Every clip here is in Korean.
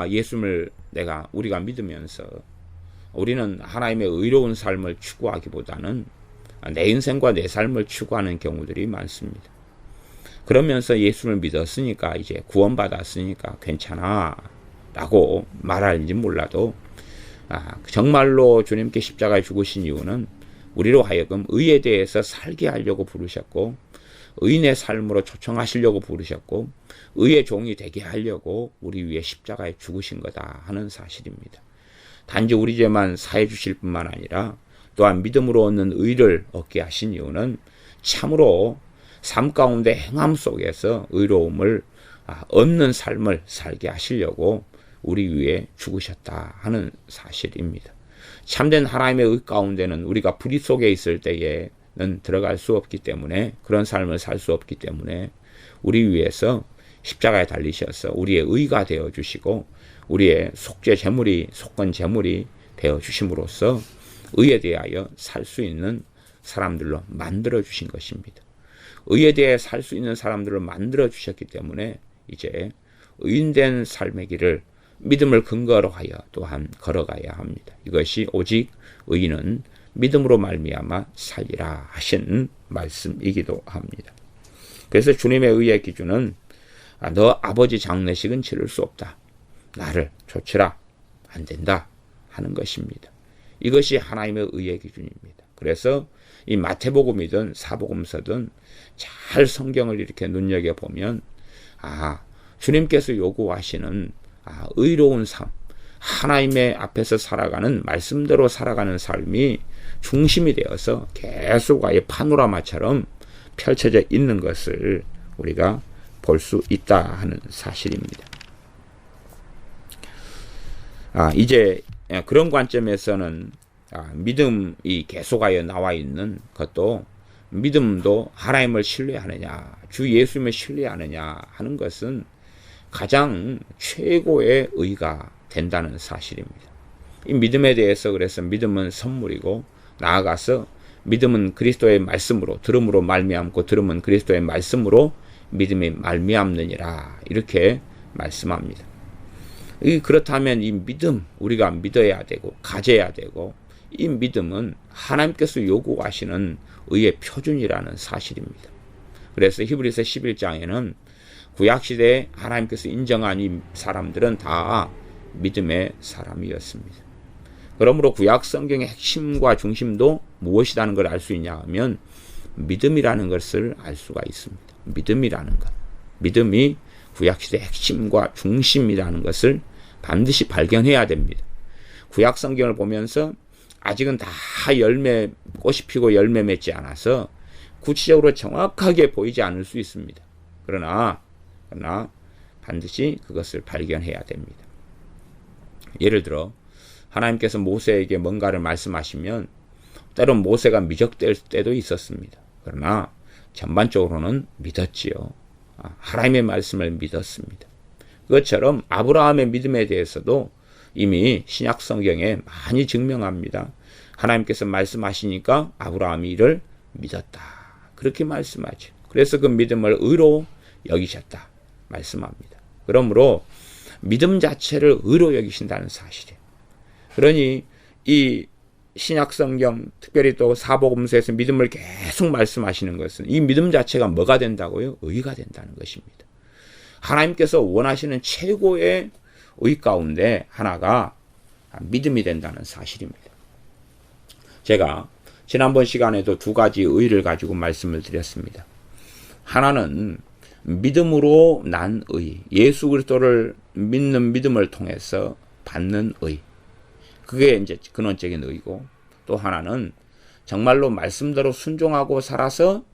예수님을 우리가 믿으면서 우리는 하나님의 의로운 삶을 추구하기보다는 내 인생과 내 삶을 추구하는 경우들이 많습니다. 그러면서 예수를 믿었으니까, 이제 구원받았으니까 괜찮아 라고 말하는지 몰라도 정말로 주님께 십자가에 죽으신 이유는 우리로 하여금 의에 대해서 살게 하려고 부르셨고, 의인의 삶으로 초청하시려고 부르셨고, 의의 종이 되게 하려고 우리 위해 십자가에 죽으신 거다 하는 사실입니다. 단지 우리 죄만 사해 주실 뿐만 아니라 또한 믿음으로 얻는 의를 얻게 하신 이유는 참으로 삶 가운데 행함 속에서 의로움을 얻는 삶을 살게 하시려고 우리 위해 죽으셨다 하는 사실입니다. 참된 하나님의 의 가운데는 우리가 불의 속에 있을 때에는 들어갈 수 없기 때문에, 그런 삶을 살 수 없기 때문에 우리 위해서 십자가에 달리셔서 우리의 의가 되어주시고 우리의 속건 제물이 되어주심으로써 의에 대하여 살 수 있는 사람들로 만들어주신 것입니다. 의에 대해 살 수 있는 사람들을 만들어주셨기 때문에 이제 의인된 삶의 길을 믿음을 근거로 하여 또한 걸어가야 합니다. 이것이 오직 의인은 믿음으로 말미암아 살리라 하신 말씀이기도 합니다. 그래서 주님의 의의 기준은 너 아버지 장례식은 치를 수 없다, 나를 좇으라, 안 된다 하는 것입니다. 이것이 하나님의 의의 기준입니다. 그래서 이 마태복음이든 사복음서든 잘 성경을 이렇게 눈여겨보면 주님께서 요구하시는 의로운 삶, 하나님의 앞에서 살아가는, 말씀대로 살아가는 삶이 중심이 되어서 계속 파노라마처럼 펼쳐져 있는 것을 우리가 볼 수 있다 하는 사실입니다. 이제 그런 관점에서는 믿음이 계속하여 나와 있는 것도, 믿음도 하나님을 신뢰하느냐, 주 예수님을 신뢰하느냐 하는 것은 가장 최고의 의가 된다는 사실입니다. 이 믿음에 대해서 그래서 믿음은 선물이고, 나아가서 믿음은 그리스도의 말씀으로, 들음으로 말미암고 들음은 그리스도의 말씀으로 믿음이 말미암느니라, 이렇게 말씀합니다. 그렇다면 이 믿음, 우리가 믿어야 되고 가져야 되고, 이 믿음은 하나님께서 요구하시는 의의 표준이라는 사실입니다. 그래서 히브리서 11장에는 구약시대에 하나님께서 인정한 이 사람들은 다 믿음의 사람이었습니다. 그러므로 구약 성경의 핵심과 중심도 무엇이라는 걸 알 수 있냐 하면 믿음이라는 것을 알 수가 있습니다. 믿음이라는 것, 믿음이 구약시대의 핵심과 중심이라는 것을 반드시 발견해야 됩니다. 구약 성경을 보면서 아직은 다 꽃이 피고 열매 맺지 않아서 구체적으로 정확하게 보이지 않을 수 있습니다. 그러나 반드시 그것을 발견해야 됩니다. 예를 들어 하나님께서 모세에게 뭔가를 말씀하시면 때론 모세가 미적될 때도 있었습니다. 그러나 전반적으로는 믿었지요. 하나님의 말씀을 믿었습니다. 그것처럼 아브라함의 믿음에 대해서도 이미 신약 성경에 많이 증명합니다. 하나님께서 말씀하시니까 아브라함이 이를 믿었다, 그렇게 말씀하죠. 그래서 그 믿음을 의로 여기셨다 말씀합니다. 그러므로 믿음 자체를 의로 여기신다는 사실이에요. 그러니 이 신약 성경, 특별히 또 사복음서에서 믿음을 계속 말씀하시는 것은 이 믿음 자체가 뭐가 된다고요? 의가 된다는 것입니다. 하나님께서 원하시는 최고의 의 가운데 하나가 믿음이 된다는 사실입니다. 제가 지난번 시간에도 두 가지 의를 가지고 말씀을 드렸습니다. 하나는 믿음으로 난 의, 예수 그리스도를 믿는 믿음을 통해서 받는 의, 그게 이제 근원적인 의고, 또 하나는 정말로 말씀대로 순종하고 살아서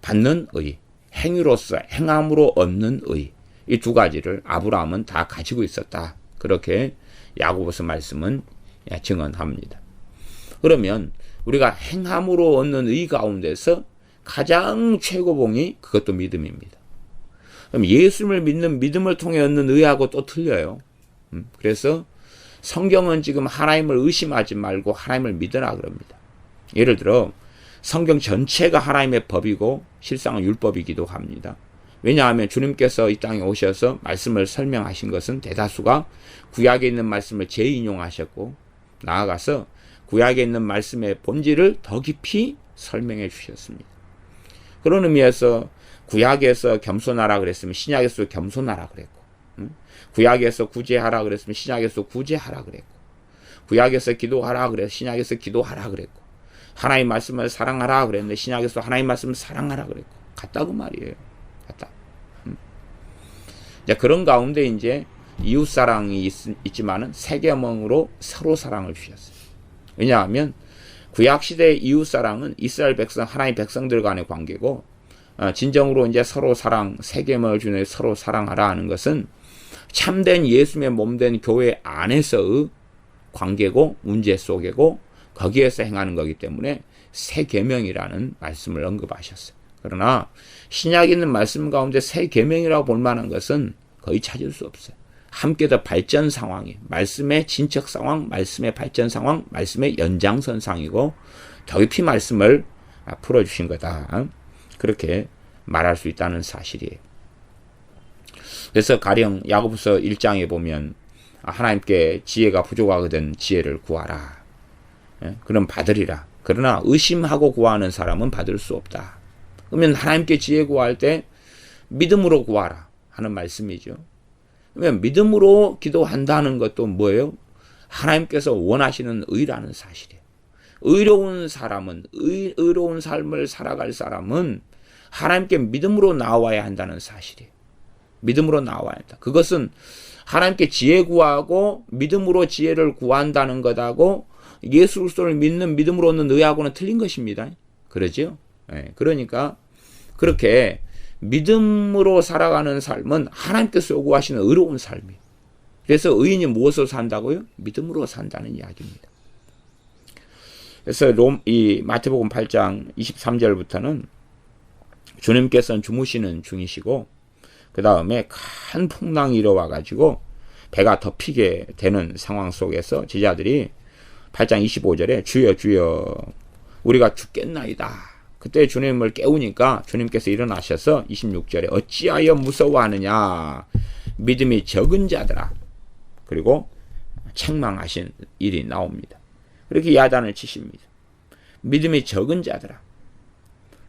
받는 의, 행위로서 행함으로 얻는 의, 이 두 가지를 아브라함은 다 가지고 있었다, 그렇게 야고보서 말씀은 증언합니다. 그러면 우리가 행함으로 얻는 의 가운데서 가장 최고봉이 그것도 믿음입니다. 그럼 예수님을 믿는 믿음을 통해 얻는 의하고 또 틀려요. 그래서 성경은 지금 하나님을 의심하지 말고 하나님을 믿으라 그럽니다. 예를 들어 성경 전체가 하나님의 법이고 실상은 율법이기도 합니다. 왜냐하면 주님께서 이 땅에 오셔서 말씀을 설명하신 것은 대다수가 구약에 있는 말씀을 재인용하셨고, 나아가서 구약에 있는 말씀의 본질을 더 깊이 설명해 주셨습니다. 그런 의미에서 구약에서 겸손하라 그랬으면 신약에서 겸손하라 그랬고, 구약에서 구제하라 그랬으면 신약에서 구제하라 그랬고, 구약에서 기도하라 그래서 신약에서 기도하라 그랬고, 하나님 말씀을 사랑하라 그랬는데 신약에서 하나님 말씀을 사랑하라 그랬고, 같다고 말이에요. 같다. 이제 그런 가운데 이제 이웃 사랑이 있지만은 새 계명으로 서로 사랑을 주셨어요. 왜냐하면 구약 시대의 이웃 사랑은 이스라엘 백성, 하나님 백성들 간의 관계고, 진정으로 이제 서로 사랑, 새 계명을 주는 서로 사랑하라 하는 것은 참된 예수님의 몸된 교회 안에서의 관계고 문제 속이고 거기에서 행하는 거기 때문에 새 계명이라는 말씀을 언급하셨어요. 그러나 신약에 있는 말씀 가운데 새 계명이라고 볼 만한 것은 거의 찾을 수 없어요. 함께 더 발전 상황이 말씀의 진척 상황, 말씀의 발전 상황, 말씀의 연장선상이고 더 깊이 말씀을 풀어주신 거다. 그렇게 말할 수 있다는 사실이에요. 그래서 가령 야고보서 1장에 보면 하나님께 지혜가 부족하거든 지혜를 구하라. 그럼 받으리라. 그러나 의심하고 구하는 사람은 받을 수 없다. 그러면 하나님께 지혜 구할 때 믿음으로 구하라 하는 말씀이죠. 그러면 믿음으로 기도한다는 것도 뭐예요? 하나님께서 원하시는 의라는 사실이에요. 의로운 사람은, 의로운 삶을 살아갈 사람은 하나님께 믿음으로 나와야 한다는 사실이에요. 믿음으로 나와야 한다. 그것은 하나님께 지혜 구하고 믿음으로 지혜를 구한다는 것하고 예수 그리스도를 믿는 믿음으로 얻는 의하고는 틀린 것입니다. 그러죠? 네, 그러니까 그렇게 믿음으로 살아가는 삶은 하나님께서 요구하시는 의로운 삶이에요. 그래서 의인이 무엇으로 산다고요? 믿음으로 산다는 이야기입니다. 그래서 이 마태복음 8장 23절부터는 주님께서는 주무시는 중이시고 그 다음에 큰 풍랑이 일어와가지고 배가 덮이게 되는 상황 속에서 제자들이 8장 25절에 주여 주여 우리가 죽겠나이다. 그때 주님을 깨우니까 주님께서 일어나셔서 26절에 어찌하여 무서워하느냐 믿음이 적은 자들아. 그리고 책망하신 일이 나옵니다. 그렇게 야단을 치십니다. 믿음이 적은 자들아.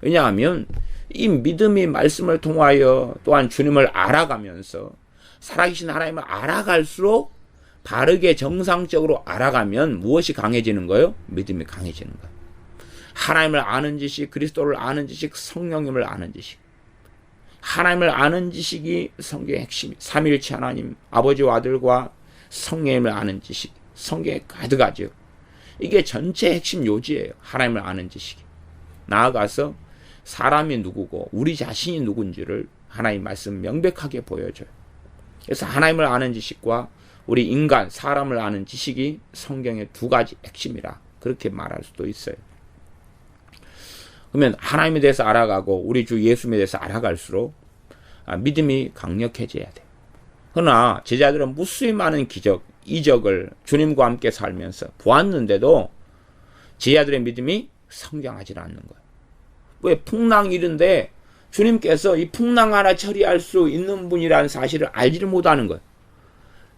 왜냐하면 이 믿음이 말씀을 통하여 또한 주님을 알아가면서 살아계신 하나님을 알아갈수록 바르게 정상적으로 알아가면 무엇이 강해지는 거예요? 믿음이 강해지는 거예요. 하나님을 아는 지식, 그리스도를 아는 지식, 성령님을 아는 지식. 하나님을 아는 지식이 성경의 핵심이 삼위일체 하나님, 아버지와 아들과 성령님을 아는 지식, 성경에 가득하죠. 이게 전체 핵심 요지예요. 하나님을 아는 지식이. 나아가서 사람이 누구고 우리 자신이 누군지를 하나님 말씀 명백하게 보여줘요. 그래서 하나님을 아는 지식과 우리 인간, 사람을 아는 지식이 성경의 두 가지 핵심이라 그렇게 말할 수도 있어요. 그러면 하나님에 대해서 알아가고 우리 주 예수님에 대해서 알아갈수록 믿음이 강력해져야 돼요. 그러나 제자들은 무수히 많은 기적, 이적을 주님과 함께 살면서 보았는데도 제자들의 믿음이 성장하지 않는 거예요. 왜? 풍랑 일인데 주님께서 이 풍랑 하나 처리할 수 있는 분이라는 사실을 알지를 못하는 거예요.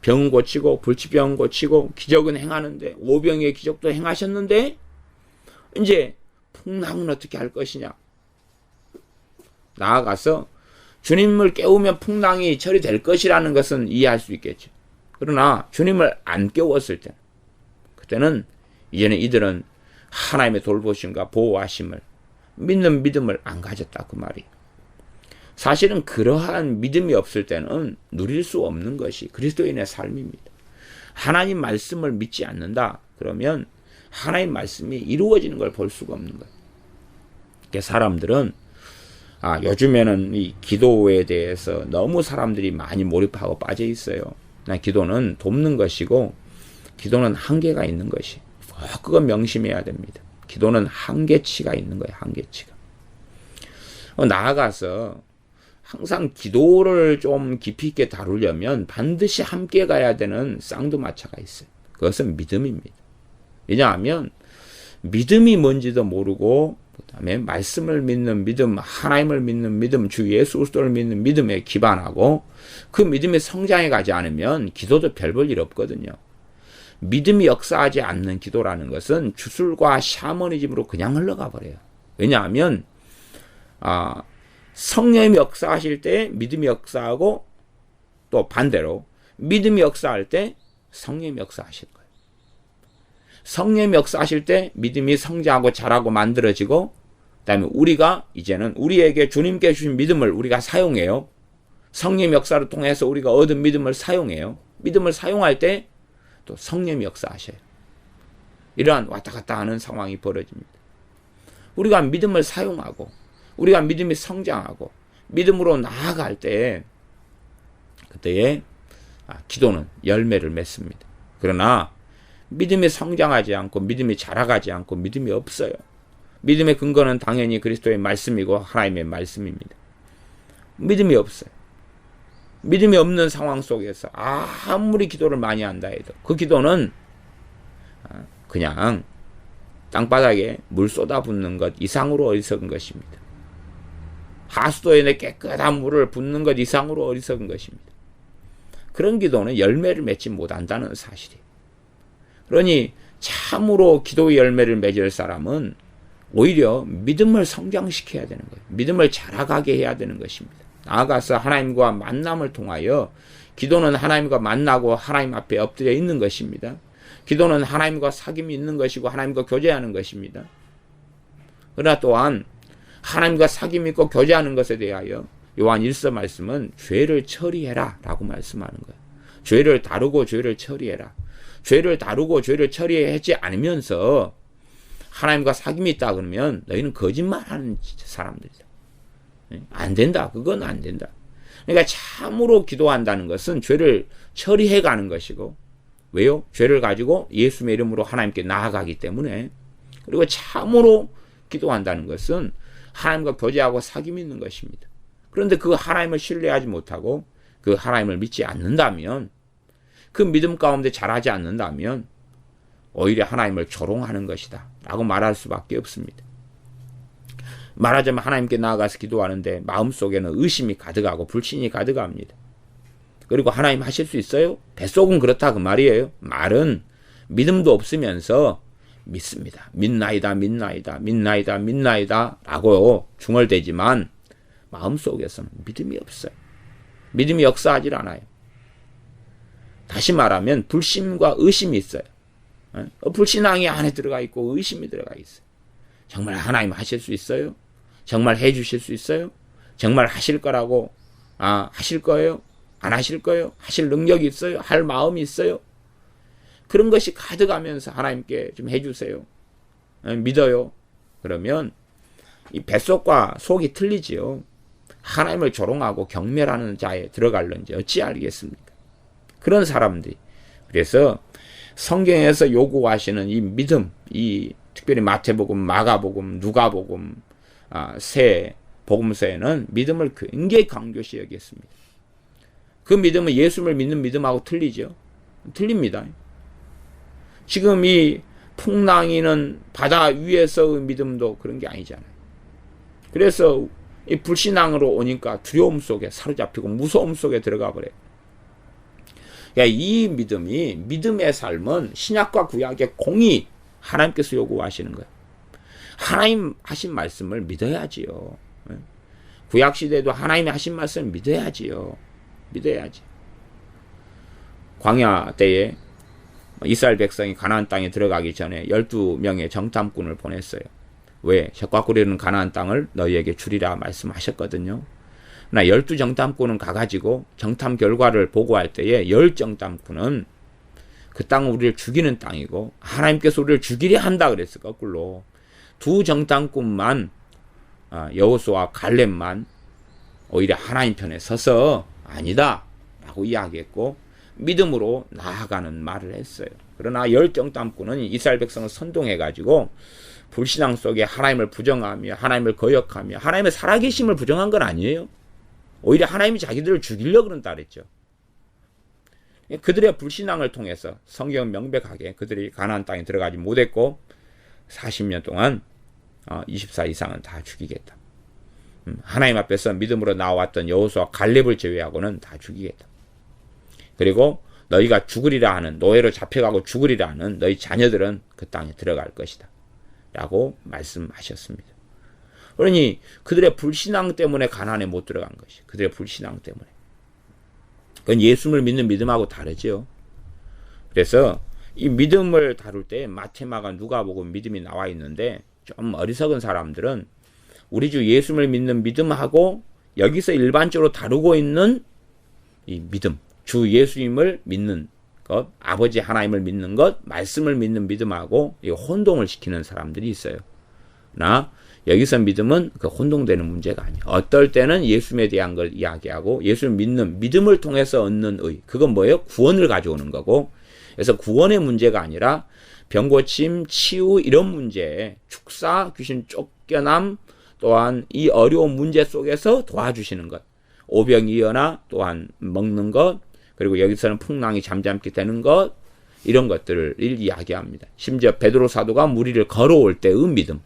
병은 고치고 불치병은 고치고 기적은 행하는데 오병의 기적도 행하셨는데 이제 풍랑은 어떻게 할 것이냐. 나아가서 주님을 깨우면 풍랑이 처리될 것이라는 것은 이해할 수 있겠죠. 그러나 주님을 안 깨웠을 때 그때는 이제는 이들은 하나님의 돌보심과 보호하심을 믿는 믿음을 안 가졌다 그 말이에요. 사실은 그러한 믿음이 없을 때는 누릴 수 없는 것이 그리스도인의 삶입니다. 하나님 말씀을 믿지 않는다 그러면 하나님 말씀이 이루어지는 걸 볼 수가 없는 거예요. 그러니까 사람들은 요즘에는 이 기도에 대해서 너무 사람들이 많이 몰입하고 빠져 있어요. 기도는 돕는 것이고 기도는 한계가 있는 것이 그건 명심해야 됩니다. 기도는 한계치가 있는 거예요. 한계치가. 나아가서 항상 기도를 좀 깊이 있게 다루려면 반드시 함께 가야 되는 쌍두마차가 있어요. 그것은 믿음입니다. 왜냐하면 믿음이 뭔지도 모르고 그다음에 말씀을 믿는 믿음, 하나님을 믿는 믿음, 주 예수 그리스도를 믿는 믿음에 기반하고 그 믿음이 성장해 가지 않으면 기도도 별 볼 일 없거든요. 믿음이 역사하지 않는 기도라는 것은 주술과 샤머니즘으로 그냥 흘러가 버려요. 왜냐하면 성령이 역사하실 때 믿음이 역사하고 또 반대로 믿음이 역사할 때 성령이 역사하실 거예요. 성령이 역사하실 때 믿음이 성장하고 자라고 만들어지고 그다음에 우리가 이제는 우리에게 주님께 주신 믿음을 우리가 사용해요. 성령 역사를 통해서 우리가 얻은 믿음을 사용해요. 믿음을 사용할 때 또 성령이 역사하셔요. 이러한 왔다 갔다 하는 상황이 벌어집니다. 우리가 믿음을 사용하고 우리가 믿음이 성장하고 믿음으로 나아갈 때 그때에 기도는 열매를 맺습니다. 그러나 믿음이 성장하지 않고 믿음이 자라가지 않고 믿음이 없어요. 믿음의 근거는 당연히 그리스도의 말씀이고 하나님의 말씀입니다. 믿음이 없어요. 믿음이 없는 상황 속에서 아무리 기도를 많이 한다 해도 그 기도는 그냥 땅바닥에 물 쏟아붓는 것 이상으로 어리석은 것입니다. 하수도에 깨끗한 물을 붓는 것 이상으로 어리석은 것입니다. 그런 기도는 열매를 맺지 못한다는 사실이에요. 그러니 참으로 기도의 열매를 맺을 사람은 오히려 믿음을 성장시켜야 되는 거예요. 믿음을 자라가게 해야 되는 것입니다. 나아가서 하나님과 만남을 통하여 기도는 하나님과 만나고 하나님 앞에 엎드려 있는 것입니다. 기도는 하나님과 사귐이 있는 것이고 하나님과 교제하는 것입니다. 그러나 또한 하나님과 사귐이 있고 교제하는 것에 대하여 요한 1서 말씀은 죄를 처리해라 라고 말씀하는 거예요. 죄를 다루고 죄를 처리해라. 죄를 다루고 죄를 처리하지 않으면서 하나님과 사귐이 있다 그러면 너희는 거짓말하는 사람들이다. 안 된다. 그건 안 된다. 그러니까 참으로 기도한다는 것은 죄를 처리해 가는 것이고 왜요? 죄를 가지고 예수의 이름으로 하나님께 나아가기 때문에 그리고 참으로 기도한다는 것은 하나님과 교제하고 사귐이 있는 것입니다. 그런데 그 하나님을 신뢰하지 못하고 그 하나님을 믿지 않는다면 그 믿음 가운데 자라지 않는다면 오히려 하나님을 조롱하는 것이다 라고 말할 수밖에 없습니다. 말하자면 하나님께 나아가서 기도하는데 마음속에는 의심이 가득하고 불신이 가득합니다. 그리고 하나님 하실 수 있어요? 뱃속은 그렇다 그 말이에요. 말은 믿음도 없으면서 믿습니다. 믿나이다 믿나이다 믿나이다 믿나이다 라고 중얼대지만 마음속에서는 믿음이 없어요. 믿음이 역사하지 않아요. 다시 말하면 불신과 의심이 있어요. 불신앙이 안에 들어가 있고 의심이 들어가 있어요. 정말 하나님 하실 수 있어요? 정말 해 주실 수 있어요? 정말 하실 거라고 하실 거예요? 안 하실 거예요? 하실 능력이 있어요? 할 마음이 있어요? 그런 것이 가득하면서 하나님께 좀 해주세요. 믿어요. 그러면 이 뱃속과 속이 틀리지요. 하나님을 조롱하고 경멸하는 자에 들어갈는지 어찌 알겠습니까? 그런 사람들이. 그래서 성경에서 요구하시는 이 믿음, 이 특별히 마태복음, 마가복음, 누가복음, 새 복음서에는 믿음을 굉장히 강조시 여겼습니다. 그 믿음은 예수를 믿는 믿음하고 틀리죠. 틀립니다. 지금 이 풍랑이는 바다 위에서의 믿음도 그런 게 아니잖아요. 그래서 이 불신앙으로 오니까 두려움 속에 사로잡히고 무서움 속에 들어가 버려요. 그러니까 이 믿음이 믿음의 삶은 신약과 구약의 공이 하나님께서 요구하시는 거예요. 하나님 하신 말씀을 믿어야지요. 구약시대에도 하나님이 하신 말씀을 믿어야지요. 믿어야지. 광야 때에 이스라엘 백성이 가나안 땅에 들어가기 전에 12명의 정탐꾼을 보냈어요. 왜? 젖과 꿀이 가나안 땅을 너희에게 주리라 말씀하셨거든요. 그러나 12정탐꾼은 가가지고 정탐 결과를 보고할 때에 10정탐꾼은 그 땅은 우리를 죽이는 땅이고 하나님께서 우리를 죽이려 한다 그랬어. 거꾸로. 2정탐꾼만 여호수아와 갈렙만 오히려 하나님 편에 서서 아니다 라고 이야기했고 믿음으로 나아가는 말을 했어요. 그러나 10정탐꾼은 이스라엘 백성을 선동해가지고 불신앙 속에 하나님을 부정하며 하나님을 거역하며 하나님의 살아계심을 부정한 건 아니에요. 오히려 하나님이 자기들을 죽이려고 그런다 그랬죠. 그들의 불신앙을 통해서 성경은 명백하게 그들이 가나안 땅에 들어가지 못했고 40년 동안 24 이상은 다 죽이겠다. 하나님 앞에서 믿음으로 나왔던 여호수아 갈렙을 제외하고는 다 죽이겠다. 그리고 너희가 죽으리라 하는, 노예로 잡혀가고 죽으리라 하는 너희 자녀들은 그 땅에 들어갈 것이다 라고 말씀하셨습니다. 그러니 그들의 불신앙 때문에 가나안에 못 들어간 것이, 그들의 불신앙 때문에. 그건 예수를 믿는 믿음하고 다르죠. 그래서 이 믿음을 다룰 때 마태마가 누가복음 믿음이 나와 있는데, 좀 어리석은 사람들은 우리 주 예수를 믿는 믿음하고 여기서 일반적으로 다루고 있는 이 믿음, 주 예수님을 믿는 것, 아버지 하나님을 믿는 것, 말씀을 믿는 믿음하고 혼동을 시키는 사람들이 있어요. 그러나 여기서 믿음은 그 혼동되는 문제가 아니에요. 어떨 때는 예수님에 대한 걸 이야기하고 예수를 믿는 믿음을 통해서 얻는 의, 그건 뭐예요? 구원을 가져오는 거고, 그래서 구원의 문제가 아니라 병고침, 치유 이런 문제, 축사, 귀신 쫓겨남, 또한 이 어려운 문제 속에서 도와주시는 것, 오병이어나 또한 먹는 것, 그리고 여기서는 풍랑이 잠잠게 되는 것, 이런 것들을 이야기합니다. 심지어 베드로 사도가 물 위를 걸어올 때의 믿음,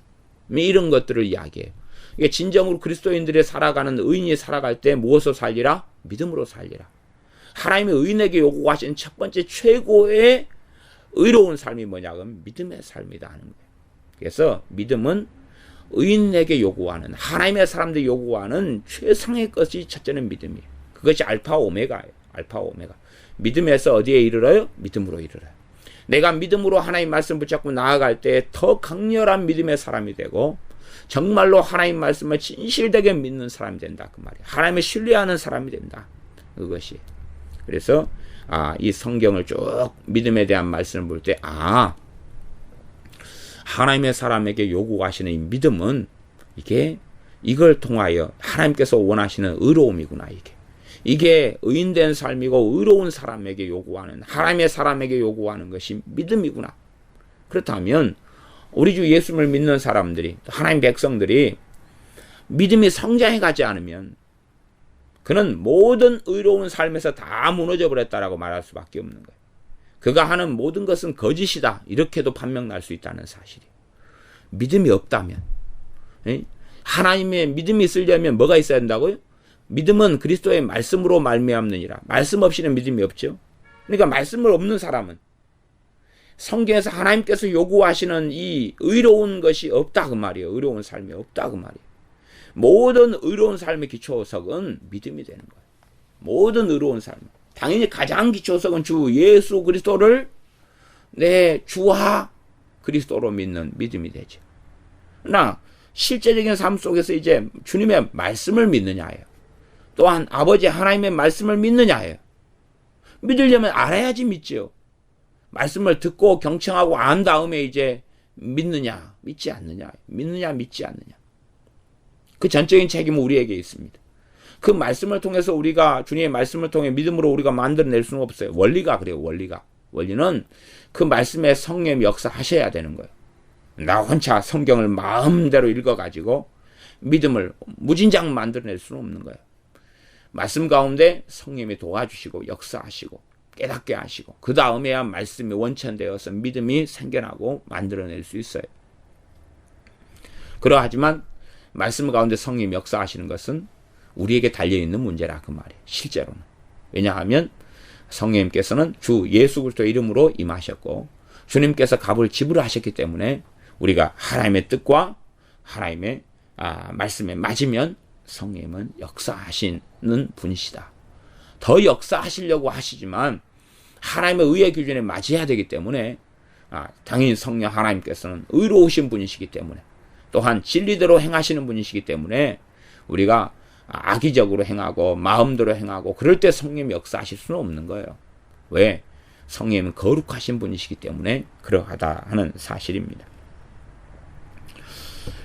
이런 것들을 이야기해요. 이게 진정으로 그리스도인들이 살아가는, 의인이 살아갈 때 무엇으로 살리라? 믿음으로 살리라. 하나님의 의인에게 요구하신 첫 번째 최고의 의로운 삶이 뭐냐면 믿음의 삶이다 하는 거예요. 그래서 믿음은 의인에게 요구하는, 하나님의 사람들이 요구하는 최상의 것이 첫째는 믿음이에요. 그것이 알파 오메가예요. 알파 오메가. 믿음에서 어디에 이르러요? 믿음으로 이르러요. 내가 믿음으로 하나님 말씀 붙잡고 나아갈 때 더 강렬한 믿음의 사람이 되고, 정말로 하나님 말씀을 진실되게 믿는 사람이 된다 그 말이에요. 하나님을 신뢰하는 사람이 된다. 그것이. 그래서 이 성경을 쭉 믿음에 대한 말씀을 볼 때 하나님의 사람에게 요구하시는 이 믿음은 이걸 통하여 하나님께서 원하시는 의로움이구나. 이게 의인된 삶이고 의로운 사람에게 요구하는, 하나님의 사람에게 요구하는 것이 믿음이구나. 그렇다면 우리 주 예수를 믿는 사람들이, 하나님 백성들이 믿음이 성장해 가지 않으면 그는 모든 의로운 삶에서 다 무너져 버렸다라고 말할 수밖에 없는 거예요. 그가 하는 모든 것은 거짓이다, 이렇게도 판명 날 수 있다는 사실이에요. 믿음이 없다면, 하나님의 믿음이 있으려면 뭐가 있어야 된다고요? 믿음은 그리스도의 말씀으로 말미암느니라. 말씀 없이는 믿음이 없죠. 그러니까 말씀을 없는 사람은 성경에서 하나님께서 요구하시는 이 의로운 것이 없다 그 말이에요. 의로운 삶이 없다 그 말이에요. 모든 의로운 삶의 기초석은 믿음이 되는 거예요. 모든 의로운 삶. 당연히 가장 기초석은 주 예수 그리스도를 내 주와 그리스도로 믿는 믿음이 되죠. 그러나 실제적인 삶 속에서 이제 주님의 말씀을 믿느냐예요. 또한 아버지 하나님의 말씀을 믿느냐예요. 믿으려면 알아야지 믿죠. 말씀을 듣고 경청하고 안 다음에 이제 믿느냐, 믿지 않느냐, 믿느냐, 믿지 않느냐. 그 전적인 책임은 우리에게 있습니다. 그 말씀을 통해서 우리가, 주님의 말씀을 통해 믿음으로 우리가 만들어낼 수는 없어요. 원리가 그래요, 원리가. 원리는 그 말씀에 성령 역사하셔야 되는 거예요. 나 혼자 성경을 마음대로 읽어가지고 믿음을 무진장 만들어낼 수는 없는 거예요. 말씀 가운데 성령이 도와주시고 역사하시고 깨닫게 하시고 그 다음에야 말씀이 원천되어서 믿음이 생겨나고 만들어낼 수 있어요. 그러하지만 말씀 가운데 성령이 역사하시는 것은 우리에게 달려있는 문제라 그 말이에요. 실제로는. 왜냐하면 성령님께서는 주 예수 그리스도의 이름으로 임하셨고 주님께서 값을 지불하셨기 때문에 우리가 하나님의 뜻과 하나님의 말씀에 맞으면 성령님은 역사하시는 분이시다. 더 역사하시려고 하시지만 하나님의 의의 기준에 맞아야 되기 때문에 당연히 성령 하나님께서는 의로우신 분이시기 때문에 또한 진리대로 행하시는 분이시기 때문에 우리가 악의적으로 행하고 마음대로 행하고 그럴 때 성령님이 역사하실 수는 없는 거예요. 왜? 성령님은 거룩하신 분이시기 때문에 그러하다 하는 사실입니다.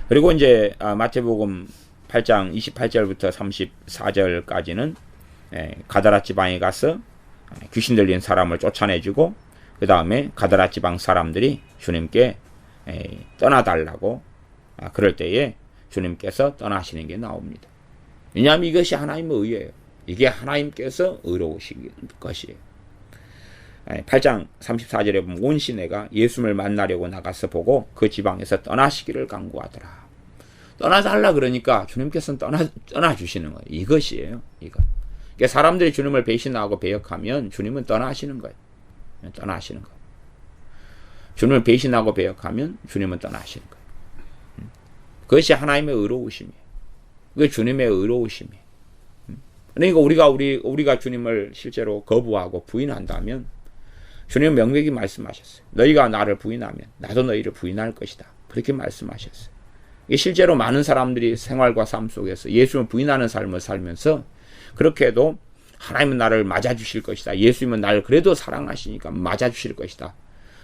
그리고 이제 마태복음 8장 28절부터 34절까지는 가다라 지방에 가서 귀신 들린 사람을 쫓아내주고 그 다음에 가다라 지방 사람들이 주님께 떠나달라고 그럴 때에 주님께서 떠나시는 게 나옵니다. 왜냐하면 이것이 하나님의 의예요. 이게 하나님께서 의로우신 것이에요. 8장 34절에 보면 온 시내가 예수님을 만나려고 나가서 보고 그 지방에서 떠나시기를 간구하더라. 떠나달라 그러니까 주님께서는 떠나주시는 거예요. 이것이에요. 이거. 그러니까 사람들이 주님을 배신하고 배역하면 주님은 떠나시는 거예요. 떠나시는 거예요. 주님을 배신하고 배역하면 주님은 떠나시는 거예요. 그것이 하나님의 의로우심이에요. 그게 주님의 의로우심이에요. 그러니까 우리가 주님을 실제로 거부하고 부인한다면 주님은 명백히 말씀하셨어요. 너희가 나를 부인하면 나도 너희를 부인할 것이다. 그렇게 말씀하셨어요. 실제로 많은 사람들이 생활과 삶 속에서 예수님을 부인하는 삶을 살면서 그렇게 해도 하나님은 나를 맞아주실 것이다. 예수님은 나를 그래도 사랑하시니까 맞아주실 것이다.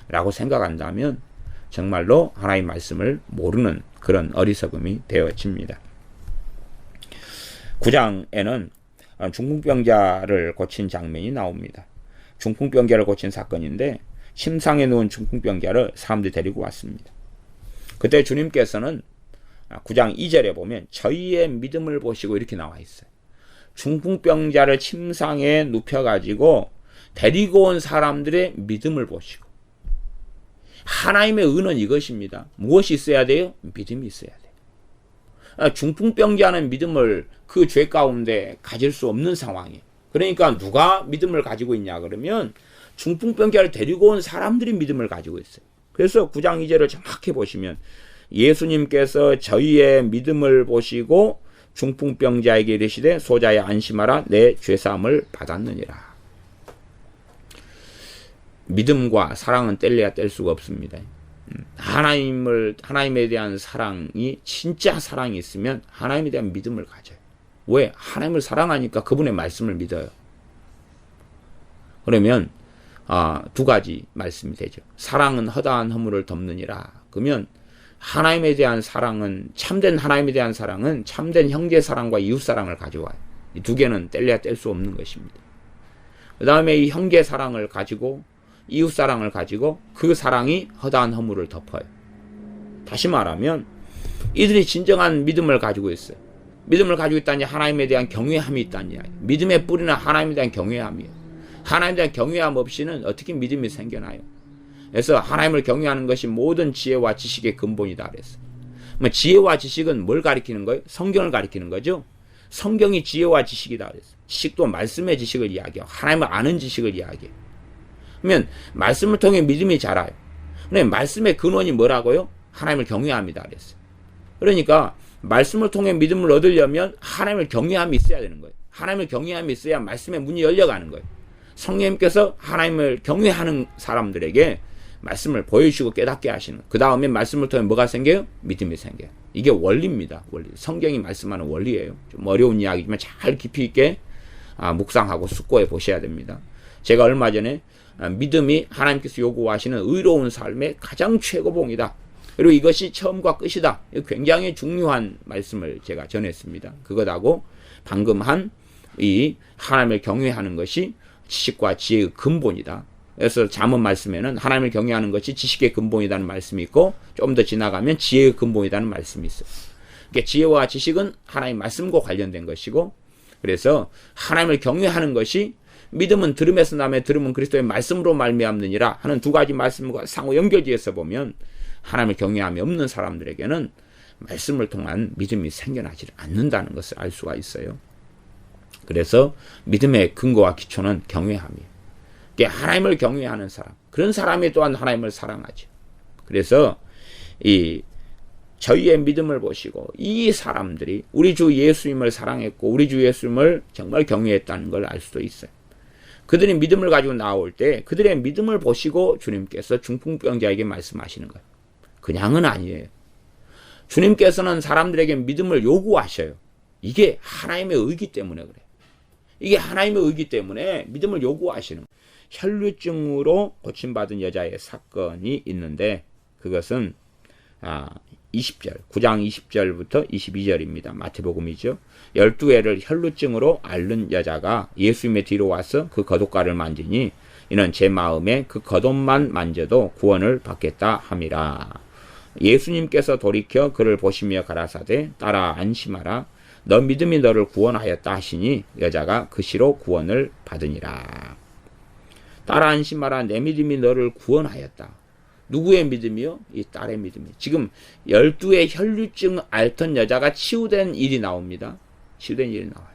라고 생각한다면 정말로 하나님의 말씀을 모르는 그런 어리석음이 되어집니다. 9장에는 중풍병자를 고친 장면이 나옵니다. 중풍병자를 고친 사건인데 침상에 누운 중풍병자를 사람들이 데리고 왔습니다. 그때 주님께서는 9장 2절에 보면 저희의 믿음을 보시고 이렇게 나와 있어요. 중풍병자를 침상에 눕혀가지고 데리고 온 사람들의 믿음을 보시고 하나님의 은은 이것입니다. 무엇이 있어야 돼요? 믿음이 있어야 돼요. 중풍병자는 믿음을 그 죄 가운데 가질 수 없는 상황이에요. 그러니까 누가 믿음을 가지고 있냐 그러면 중풍병자를 데리고 온 사람들이 믿음을 가지고 있어요. 그래서 9장 2절을 정확히 보시면 예수님께서 저희의 믿음을 보시고 중풍병자에게 이르시되 소자야 안심하라 내 죄사함을 받았느니라. 믿음과 사랑은 뗄래야 뗄 수가 없습니다. 하나님에 대한 사랑이 진짜 사랑이 있으면 하나님에 대한 믿음을 가져요. 왜? 하나님을 사랑하니까 그분의 말씀을 믿어요. 그러면 두 가지 말씀이 되죠. 사랑은 허다한 허물을 덮느니라. 그러면 하나님에 대한 사랑은 참된 하나님에 대한 사랑은 참된 형제 사랑과 이웃 사랑을 가져와요. 이 두 개는 뗄래야 뗄 수 없는 것입니다. 그 다음에 이 형제 사랑을 가지고 이웃 사랑을 가지고 그 사랑이 허다한 허물을 덮어요. 다시 말하면 이들이 진정한 믿음을 가지고 있어요. 믿음을 가지고 있다니 하나님에 대한 경외함이 있다니. 믿음의 뿌리는 하나님에 대한 경외함이에요. 하나님에 대한 경외함 없이는 어떻게 믿음이 생겨나요? 그래서 하나님을 경외하는 것이 모든 지혜와 지식의 근본이다 그랬어요. 지혜와 지식은 뭘 가리키는 거예요? 성경을 가리키는 거죠. 성경이 지혜와 지식이다 그랬어요. 지식도 말씀의 지식을 이야기해요. 하나님을 아는 지식을 이야기해요. 그러면 말씀을 통해 믿음이 자라요. 근데 말씀의 근원이 뭐라고요? 하나님을 경외함이다 그랬어요. 그러니까 말씀을 통해 믿음을 얻으려면 하나님을 경외함이 있어야 되는 거예요. 하나님을 경외함이 있어야 말씀의 문이 열려가는 거예요. 성령님께서 하나님을 경외하는 사람들에게 말씀을 보여주시고 깨닫게 하시는. 그 다음에 말씀을 통해 뭐가 생겨요? 믿음이 생겨요. 이게 원리입니다. 원리. 성경이 말씀하는 원리예요. 좀 어려운 이야기지만 잘 깊이 있게 묵상하고 숙고해 보셔야 됩니다. 제가 얼마 전에 믿음이 하나님께서 요구하시는 의로운 삶의 가장 최고봉이다. 그리고 이것이 처음과 끝이다. 굉장히 중요한 말씀을 제가 전했습니다. 그것하고 방금 한 이 하나님을 경외하는 것이 지식과 지혜의 근본이다. 그래서 잠언 말씀에는 하나님을 경외하는 것이 지식의 근본이라는 말씀이 있고 좀 더 지나가면 지혜의 근본이라는 말씀이 있어요. 그러니까 지혜와 지식은 하나님 말씀과 관련된 것이고 그래서 하나님을 경외하는 것이 믿음은 들음에서 나며 들음은 그리스도의 말씀으로 말미암느니라 하는 두 가지 말씀과 상호 연결지어서 보면 하나님을 경외함이 없는 사람들에게는 말씀을 통한 믿음이 생겨나지 않는다는 것을 알 수가 있어요. 그래서 믿음의 근거와 기초는 경외함이에요. 하나님을 경외하는 사람, 그런 사람이 또한 하나님을 사랑하죠. 그래서 이 저희의 믿음을 보시고 이 사람들이 우리 주 예수님을 사랑했고 우리 주 예수님을 정말 경외했다는 걸 알 수도 있어요. 그들이 믿음을 가지고 나올 때 그들의 믿음을 보시고 주님께서 중풍병자에게 말씀하시는 거예요. 그냥은 아니에요. 주님께서는 사람들에게 믿음을 요구하셔요. 이게 하나님의 의기 때문에 그래요. 이게 하나님의 의기 때문에 믿음을 요구하시는 거예요. 혈루증으로 고침받은 여자의 사건이 있는데 그것은 20절, 9장 20절부터 22절입니다. 마태복음이죠. 12회를 혈루증으로 앓는 여자가 예수님의 뒤로 와서 그 겉옷가를 만지니 이는 제 마음에 그 겉옷만 만져도 구원을 받겠다 함이라. 예수님께서 돌이켜 그를 보시며 가라사대 따라 안심하라. 너 믿음이 너를 구원하였다 하시니 여자가 그 시로 구원을 받으니라. 딸아 안심하라 내 믿음이 너를 구원하였다. 누구의 믿음이요? 이 딸의 믿음이. 지금 12의 혈류증 앓던 여자가 치유된 일이 나옵니다. 치유된 일이 나와요.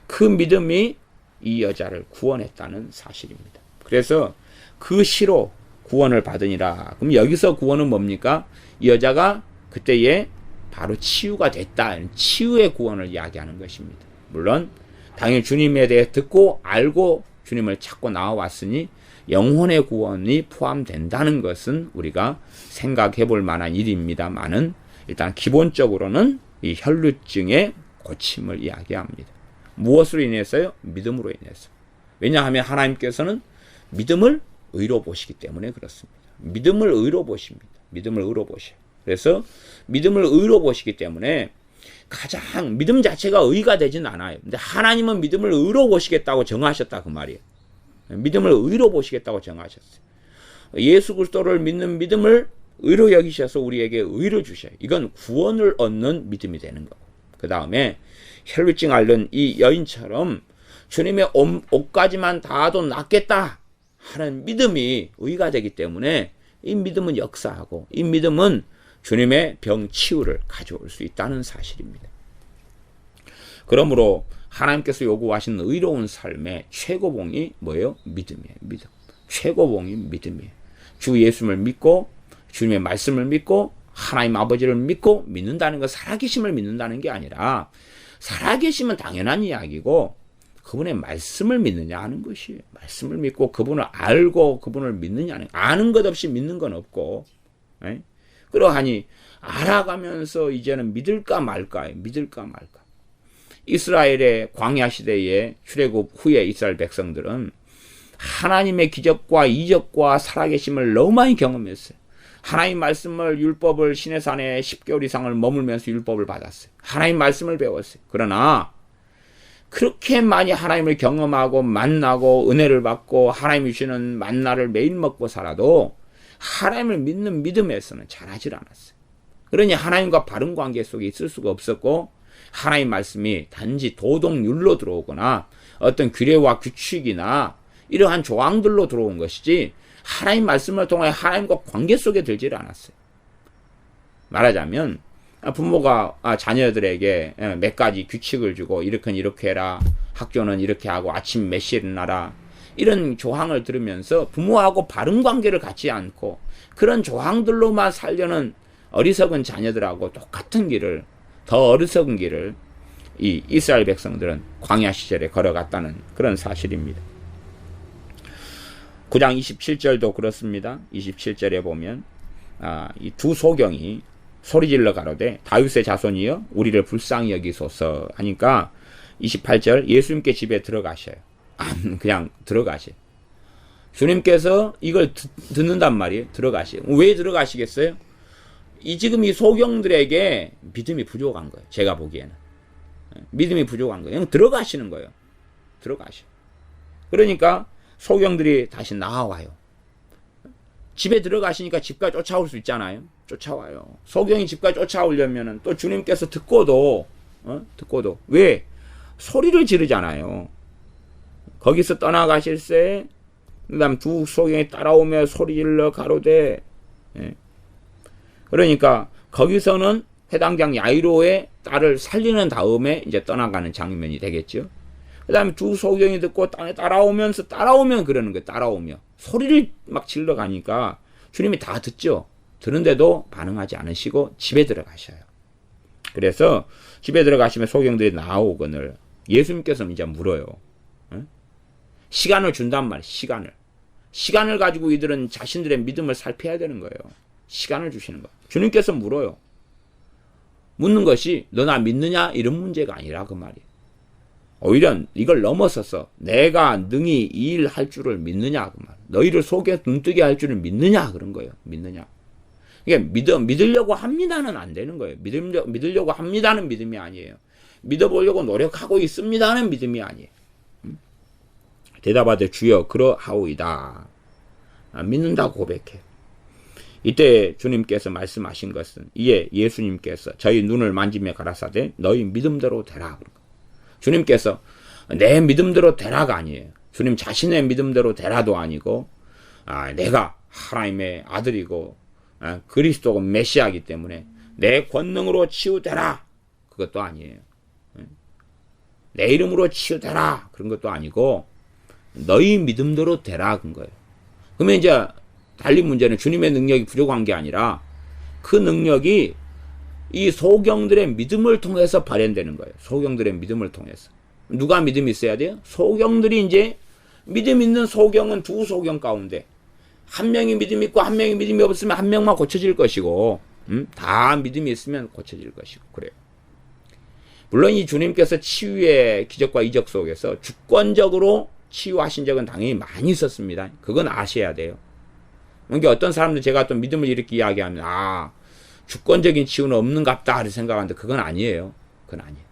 그 믿음이 이 여자를 구원했다는 사실입니다. 그래서 그 시로 구원을 받으니라. 그럼 여기서 구원은 뭡니까? 이 여자가 그때에 바로 치유가 됐다. 치유의 구원을 이야기하는 것입니다. 물론 당연히 주님에 대해 듣고 알고 주님을 찾고 나와왔으니 영혼의 구원이 포함된다는 것은 우리가 생각해 볼 만한 일입니다만은 일단 기본적으로는 이 혈루증의 고침을 이야기합니다. 무엇으로 인해서요? 믿음으로 인해서. 왜냐하면 하나님께서는 믿음을 의로 보시기 때문에 그렇습니다. 믿음을 의로 보십니다. 믿음을 의로 보셔요. 그래서 믿음을 의로 보시기 때문에 가장 믿음 자체가 의가 되진 않아요. 근데 하나님은 믿음을 의로 보시겠다고 정하셨다 그 말이에요. 믿음을 의로 보시겠다고 정하셨어요. 예수 그리스도를 믿는 믿음을 의로 여기셔서 우리에게 의를 주셔요. 이건 구원을 얻는 믿음이 되는 거고. 그 다음에 혈루증 앓는 이 여인처럼 주님의 옷까지만 닿아도 낫겠다 하는 믿음이 의가 되기 때문에 이 믿음은 역사하고 이 믿음은 주님의 병 치유를 가져올 수 있다는 사실입니다. 그러므로 하나님께서 요구하시는 의로운 삶의 최고봉이 뭐예요? 믿음이에요. 믿음. 최고봉이 믿음이에요. 주 예수님을 믿고 주님의 말씀을 믿고 하나님 아버지를 믿고 믿는다는 것, 살아계심을 믿는다는 게 아니라 살아계심은 당연한 이야기고 그분의 말씀을 믿느냐 하는 것이에요. 말씀을 믿고 그분을 알고 그분을 믿느냐. 아는 것 없이 믿는 건 없고. 에? 그러하니 알아가면서 이제는 믿을까 말까요. 믿을까 말까. 이스라엘의 광야 시대에 출애굽 후에 이스라엘 백성들은 하나님의 기적과 이적과 살아계심을 너무 많이 경험했어요. 하나님 말씀을 율법을 시내산에 10개월 이상을 머물면서 율법을 받았어요. 하나님 말씀을 배웠어요. 그러나 그렇게 많이 하나님을 경험하고 만나고 은혜를 받고 하나님이 주시는 만나를 매일 먹고 살아도 하나님을 믿는 믿음에서는 잘하질 않았어요. 그러니 하나님과 바른 관계 속에 있을 수가 없었고 하나님 말씀이 단지 도덕률로 들어오거나 어떤 규례와 규칙이나 이러한 조항들로 들어온 것이지 하나님 말씀을 통해 하나님과 관계 속에 들지를 않았어요. 말하자면 부모가 자녀들에게 몇 가지 규칙을 주고 이렇게 해라. 학교는 이렇게 하고 아침 몇 시에 일어나라. 이런 조항을 들으면서 부모하고 바른 관계를 갖지 않고 그런 조항들로만 살려는 어리석은 자녀들하고 똑같은 길을 더 어리석은 길을 이 이스라엘 백성들은 광야 시절에 걸어갔다는 그런 사실입니다. 9장 27절도 그렇습니다. 27절에 보면 이 두 소경이 소리질러 가로되 다윗의 자손이여 우리를 불쌍히 여기소서 하니까 28절 예수님께 집에 들어가셔요. 그냥 들어가셔요. 주님께서 이걸 듣는단 말이에요. 들어가셔요. 왜 들어가시겠어요? 지금 이 소경들에게 믿음이 부족한 거예요. 제가 보기에는. 믿음이 부족한 거예요. 그냥 들어가시는 거예요. 들어가셔. 그러니까 소경들이 다시 나와요. 집에 들어가시니까 집까지 쫓아올 수 있잖아요. 쫓아와요. 소경이 집까지 쫓아오려면은 또 주님께서 듣고도 왜? 소리를 지르잖아요. 거기서 떠나가실새 그 다음 두 소경이 따라오며 소리질러 가로되 그러니까 거기서는 해당장 야이로의 딸을 살리는 다음에 이제 떠나가는 장면이 되겠죠. 그 다음에 두 소경이 듣고 따라오면 그러는 거예요. 따라오며. 소리를 막 질러 가니까 주님이 다 듣죠. 듣는데도 반응하지 않으시고 집에 들어가셔요. 그래서 집에 들어가시면 소경들이 나오거늘 예수님께서는 이제 물어요. 시간을 준단 말이에요. 시간을 가지고 이들은 자신들의 믿음을 살펴야 되는 거예요. 시간을 주시는 거예요. 주님께서 물어요. 묻는 것이 너 나 믿느냐? 이런 문제가 아니라 그 말이에요. 오히려 이걸 넘어서서 내가 능히 이 일 할 줄을 믿느냐? 그 말. 너희를 속에 눈뜨게 할 줄을 믿느냐? 그런 거예요. 믿느냐? 이게 믿으려고 합니다는 안 되는 거예요. 믿으려고 합니다는 믿음이 아니에요. 믿어보려고 노력하고 있습니다는 믿음이 아니에요. 대답하되 주여 그러하오이다. 믿는다고 고백해. 이때 주님께서 말씀하신 것은 이에 예수님께서 저희 눈을 만지며 가라사대 너희 믿음대로 되라. 주님께서 내 믿음대로 되라가 아니에요. 주님 자신의 믿음대로 되라도 아니고 내가 하나님의 아들이고 그리스도가 메시아이기 때문에 내 권능으로 치유되라 그것도 아니에요. 내 이름으로 치유되라 그런 것도 아니고 너희 믿음대로 되라 그런 거예요. 그러면 이제 달리 문제는 주님의 능력이 부족한 게 아니라 그 능력이 이 소경들의 믿음을 통해서 발현되는 거예요. 소경들의 믿음을 통해서. 누가 믿음이 있어야 돼요? 소경들이 이제 믿음 있는 소경은 두 소경 가운데 한 명이 믿음이 있고 한 명이 믿음이 없으면 한 명만 고쳐질 것이고 다 믿음이 있으면 고쳐질 것이고 그래요. 물론 이 주님께서 치유의 기적과 이적 속에서 주권적으로 치유하신 적은 당연히 많이 있었습니다. 그건 아셔야 돼요. 그러니까 어떤 사람들 제가 또 믿음을 이렇게 이야기하면 주권적인 치유는 없는갑다 이렇게 생각하는데 그건 아니에요. 그건 아니에요.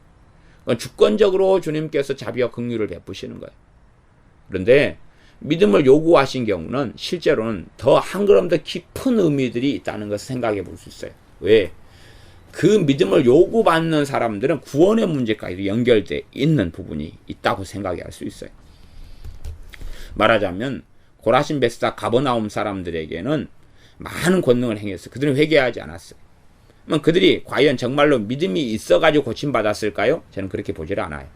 그건 주권적으로 주님께서 자비와 긍휼을 베푸시는 거예요. 그런데 믿음을 요구하신 경우는 실제로는 더 한 걸음 더 깊은 의미들이 있다는 것을 생각해 볼 수 있어요. 왜? 그 믿음을 요구받는 사람들은 구원의 문제까지 연결되어 있는 부분이 있다고 생각할 수 있어요. 말하자면 고라신 베스다 가버나움 사람들에게는 많은 권능을 행했어요. 그들은 회개하지 않았어요. 그럼 그들이 과연 정말로 믿음이 있어가지고 고침받았을까요? 저는 그렇게 보질 않아요.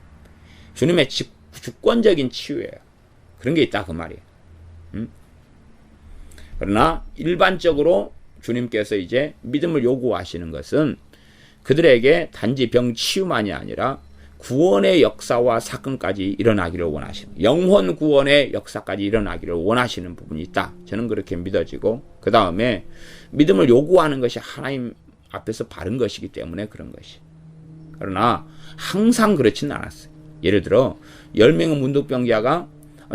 주님의 주권적인 치유예요. 그런 게 있다 그 말이에요. 그러나 일반적으로 주님께서 이제 믿음을 요구하시는 것은 그들에게 단지 병 치유만이 아니라 구원의 역사와 사건까지 일어나기를 원하시는, 영혼 구원의 역사까지 일어나기를 원하시는 부분이 있다. 저는 그렇게 믿어지고, 그 다음에 믿음을 요구하는 것이 하나님 앞에서 바른 것이기 때문에 그런 것이. 그러나 항상 그렇지는 않았어요. 예를 들어 10명의 문둥병자가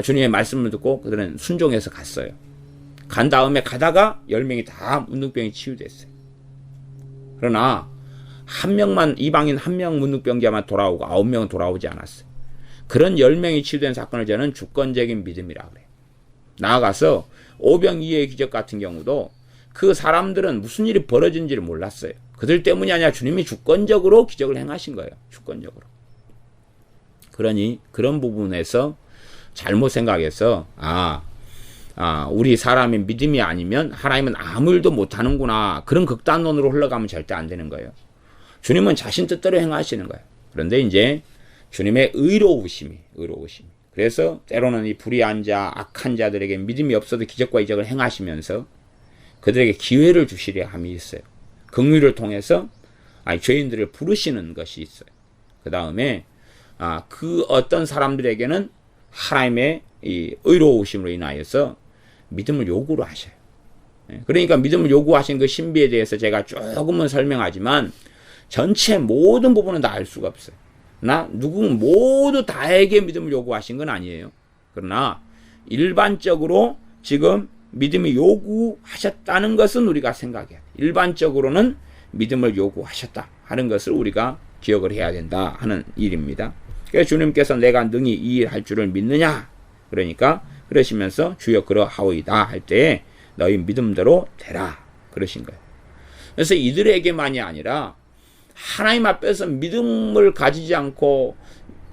주님의 말씀을 듣고 그들은 순종해서 갔어요. 간 다음에 가다가 10명이 다 문둥병이 치유됐어요. 그러나 한 명만, 이방인 한 명 문둥병자만 돌아오고 9명은 돌아오지 않았어요. 그런 10명이 치유된 사건을 저는 주권적인 믿음이라고 그래요. 나아가서 오병이의 기적 같은 경우도 그 사람들은 무슨 일이 벌어진지를 몰랐어요. 그들 때문이 아니라 주님이 주권적으로 기적을 행하신 거예요. 주권적으로. 그러니 그런 부분에서 잘못 생각해서 우리 사람의 믿음이 아니면 하나님은 아무 일도 못하는구나, 그런 극단론으로 흘러가면 절대 안 되는 거예요. 주님은 자신 뜻대로 행하시는 거예요. 그런데 이제 주님의 의로우심이. 그래서 때로는 이 불의한 자, 악한 자들에게 믿음이 없어도 기적과 이적을 행하시면서 그들에게 기회를 주시려 함이 있어요. 긍휼을 통해서 죄인들을 부르시는 것이 있어요. 그 다음에 그 어떤 사람들에게는 하나님의 이 의로우심으로 인하여서 믿음을 요구를 하셔요. 그러니까 믿음을 요구하신 그 신비에 대해서 제가 조금은 설명하지만 전체 모든 부분은 다 알 수가 없어요. 모두 다에게 믿음을 요구하신 건 아니에요. 그러나 일반적으로 지금 믿음이 요구하셨다는 것은 우리가 생각해야 돼요. 일반적으로는 믿음을 요구하셨다 하는 것을 우리가 기억을 해야 된다 하는 일입니다. 그래서 주님께서 내가 능히 이 일 할 줄을 믿느냐, 그러니까 그러시면서 주여 그러하오이다 할 때에 너희 믿음대로 되라 그러신 거예요. 그래서 이들에게만이 아니라 하나님 앞에서 믿음을 가지지 않고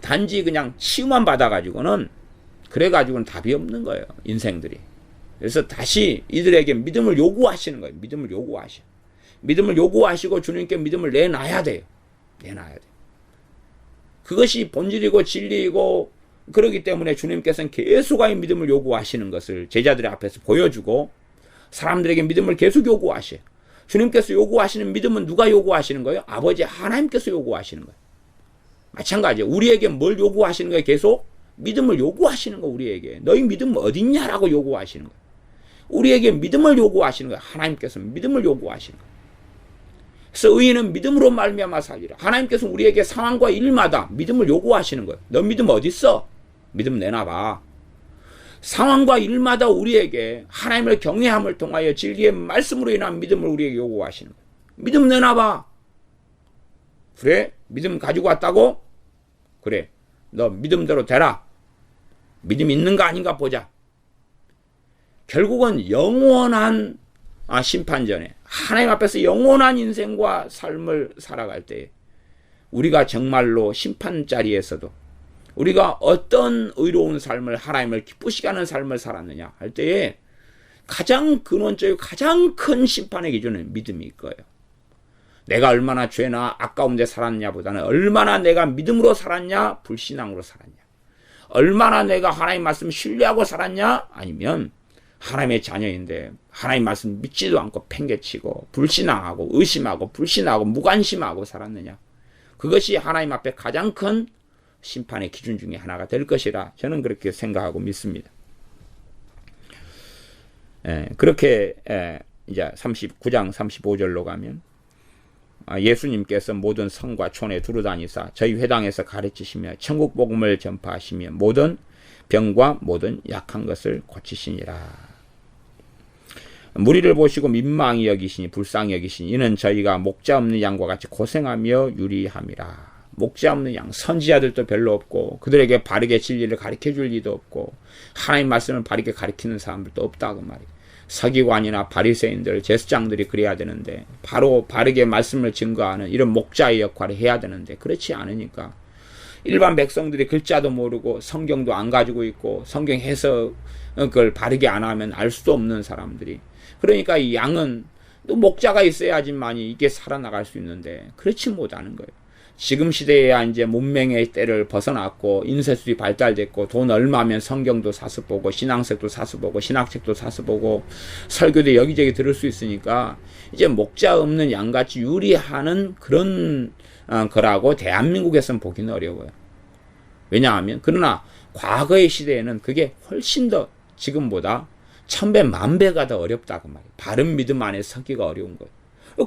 단지 그냥 치유만 받아가지고는 그래가지고는 답이 없는 거예요, 인생들이. 그래서 다시 이들에게 믿음을 요구하시는 거예요. 믿음을 요구하시고 주님께 믿음을 내놔야 돼요. 그것이 본질이고 진리이고 그렇기 때문에 주님께서는 계속의 믿음을 요구하시는 것을 제자들 앞에서 보여주고 사람들에게 믿음을 계속 요구하셔요. 주님께서 요구하시는 믿음은 누가 요구하시는 거예요? 아버지 하나님께서 요구하시는 거예요. 마찬가지예요. 우리에게 뭘 요구하시는 거예요? 계속 믿음을 요구하시는 거예요. 우리에게 너희 믿음 어딨냐라고 요구하시는 거예요. 우리에게 믿음을 요구하시는 거예요. 하나님께서 믿음을 요구하시는 거예요. 그래서 의인은 믿음으로 말미암아 살리라. 하나님께서 우리에게 상황과 일마다 믿음을 요구하시는 거예요. 너 믿음 어디 있어? 믿음 내놔봐. 상황과 일마다 우리에게 하나님을 경외함을 통하여 진리의 말씀으로 인한 믿음을 우리에게 요구하시는 거예요. 믿음 내놔봐. 그래? 믿음 가지고 왔다고? 그래. 너 믿음대로 되라. 믿음 있는가 아닌가 보자. 결국은 영원한 심판전에 하나님 앞에서 영원한 인생과 삶을 살아갈 때 우리가 정말로 심판 자리에서도 우리가 어떤 의로운 삶을, 하나님을 기쁘시게 하는 삶을 살았느냐 할 때에 가장 근원적이고 가장 큰 심판의 기준은 믿음일 거예요. 내가 얼마나 죄나 아까운 데 살았냐보다는 얼마나 내가 믿음으로 살았냐, 불신앙으로 살았냐. 얼마나 내가 하나님 말씀 신뢰하고 살았냐, 아니면 하나님의 자녀인데 하나님 말씀 믿지도 않고 팽개치고 불신앙하고 의심하고 불신하고 무관심하고 살았느냐. 그것이 하나님 앞에 가장 큰 심판의 기준 중에 하나가 될 것이라 저는 그렇게 생각하고 믿습니다. 그렇게 이제 39장 35절로 가면 예수님께서 모든 성과 촌에 두루다니사 저희 회당에서 가르치시며 천국 복음을 전파하시며 모든 병과 모든 약한 것을 고치시니라. 무리를 보시고 민망히 여기시니 불쌍히 여기시니 이는 저희가 목자 없는 양과 같이 고생하며 유리함이라. 목자 없는 양, 선지자들도 별로 없고 그들에게 바르게 진리를 가르쳐줄 리도 없고 하나님 말씀을 바르게 가르치는 사람들도 없다 그 말이에요. 서기관이나 바리새인들, 제사장들이 그래야 되는데 바로 바르게 말씀을 증거하는 이런 목자의 역할을 해야 되는데 그렇지 않으니까 일반 백성들이 글자도 모르고 성경도 안 가지고 있고 성경 해석을 바르게 안 하면 알 수도 없는 사람들이, 그러니까 이 양은 또 목자가 있어야지만이 이게 살아나갈 수 있는데 그렇지 못하는 거예요. 지금 시대에야 이제 문맹의 때를 벗어났고 인쇄술이 발달됐고 돈 얼마면 성경도 사서 보고 신앙책도 사서 보고 신학책도 사서 보고 설교도 여기저기 들을 수 있으니까 이제 목자 없는 양같이 유리하는 그런 거라고 대한민국에서는 보기는 어려워요. 왜냐하면 그러나 과거의 시대에는 그게 훨씬 더 지금보다 1000배 만배가 더 어렵다고 말이에요. 바른 믿음 안에 서기가 어려운 거예요.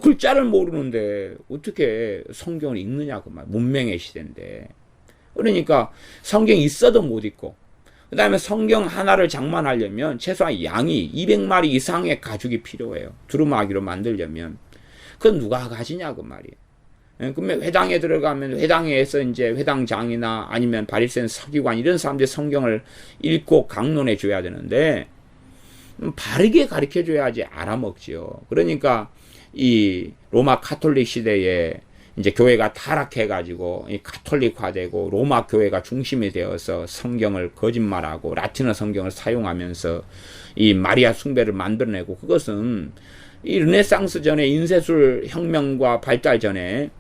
글자를 모르는데 어떻게 성경을 읽느냐 그 말. 문맹의 시대인데. 그러니까 성경 있어도 못 읽고 그 다음에 성경 하나를 장만하려면 최소한 양이 200마리 이상의 가죽이 필요해요. 두루마기로 만들려면. 그건 누가 가지냐 그 말이에요. 그러면 회당에 들어가면 회당에서 이제 회당장이나 아니면 바리새인 서기관 이런 사람들이 성경을 읽고 강론해 줘야 되는데 바르게 가르쳐 줘야지 알아먹지요. 그러니까 이 로마 카톨릭 시대에 이제 교회가 타락해가지고 이 카톨릭화되고 로마 교회가 중심이 되어서 성경을 거짓말하고 라틴어 성경을 사용하면서 이 마리아 숭배를 만들어내고, 그것은 이 르네상스 전에 인쇄술 혁명과 발달 전에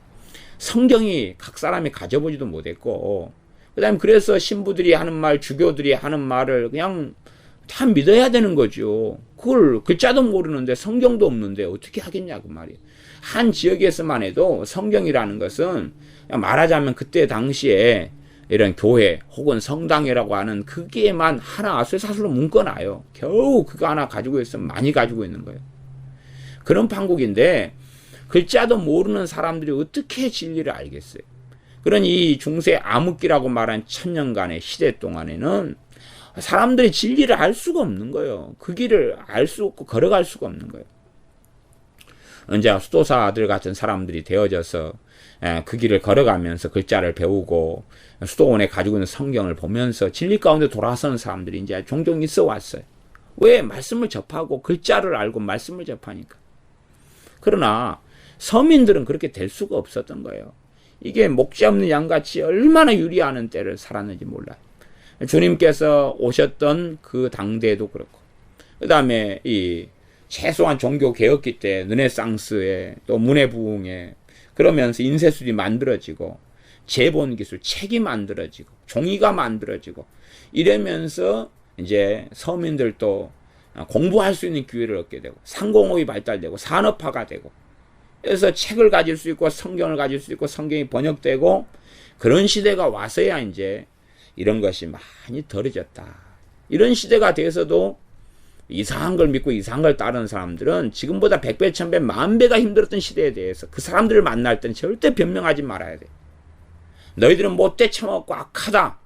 성경이 각 사람이 가져보지도 못했고, 그 다음에 그래서 신부들이 하는 말, 주교들이 하는 말을 그냥 다 믿어야 되는 거죠. 그걸 글자도 모르는데 성경도 없는데 어떻게 하겠냐 그 말이에요. 한 지역에서만 해도 성경이라는 것은 말하자면 그때 당시에 이런 교회 혹은 성당이라고 하는 그게만 하나 쇠사슬로 묶어놔요. 겨우 그거 하나 가지고 있으면 많이 가지고 있는 거예요. 그런 판국인데 글자도 모르는 사람들이 어떻게 진리를 알겠어요. 그런 이 중세 암흑기라고 말한 1000년간의 시대 동안에는 사람들이 진리를 알 수가 없는 거예요. 그 길을 알 수 없고 걸어갈 수가 없는 거예요. 언제 수도사들 같은 사람들이 되어져서 그 길을 걸어가면서 글자를 배우고 수도원에 가지고 있는 성경을 보면서 진리 가운데 돌아서는 사람들이 이제 종종 있어 왔어요. 왜? 말씀을 접하고 글자를 알고 말씀을 접하니까. 그러나 서민들은 그렇게 될 수가 없었던 거예요. 이게 목자 없는 양같이 얼마나 유리하는 때를 살았는지 몰라요. 주님께서 오셨던 그 당대에도 그렇고, 그 다음에 이 최소한 종교 개혁기 때 르네상스에 또 문해부흥에 그러면서 인쇄술이 만들어지고 제본 기술, 책이 만들어지고 종이가 만들어지고 이러면서 이제 서민들도 공부할 수 있는 기회를 얻게 되고 상공업이 발달되고 산업화가 되고, 그래서 책을 가질 수 있고 성경을 가질 수 있고 성경이 번역되고 그런 시대가 와서야 이제 이런 것이 많이 덜해졌다. 이런 시대가 돼서도 이상한 걸 믿고 이상한 걸 따르는 사람들은 지금보다 100배, 1000배, 만배가 힘들었던 시대에 대해서 그 사람들을 만날 때는 절대 변명하지 말아야 돼. 너희들은 못돼 처먹고 악하다.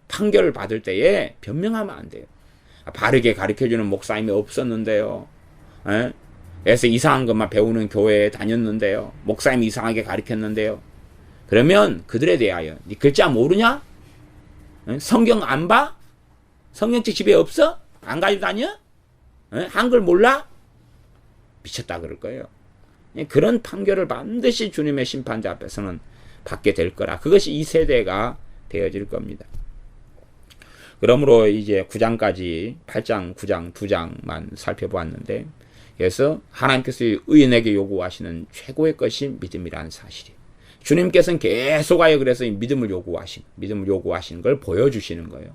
판결을 받을 때에 변명하면 안 돼요. 바르게 가르쳐주는 목사님이 없었는데요. 그래서 이상한 것만 배우는 교회에 다녔는데요. 목사님이 이상하게 가르쳤는데요. 그러면 그들에 대하여 네 글자 모르냐? 성경 안 봐? 성경책 집에 없어? 안 가지고 다녀? 한글 몰라? 미쳤다 그럴 거예요. 그런 판결을 반드시 주님의 심판자 앞에서는 받게 될 거라. 그것이 이 세대가 되어질 겁니다. 그러므로 이제 9장까지 8장, 9장, 2장만 살펴보았는데, 그래서 하나님께서 의인에게 요구하시는 최고의 것이 믿음이라는 사실이에요. 주님께서는 계속하여 그래서 이 믿음을 요구하신 걸 보여주시는 거예요.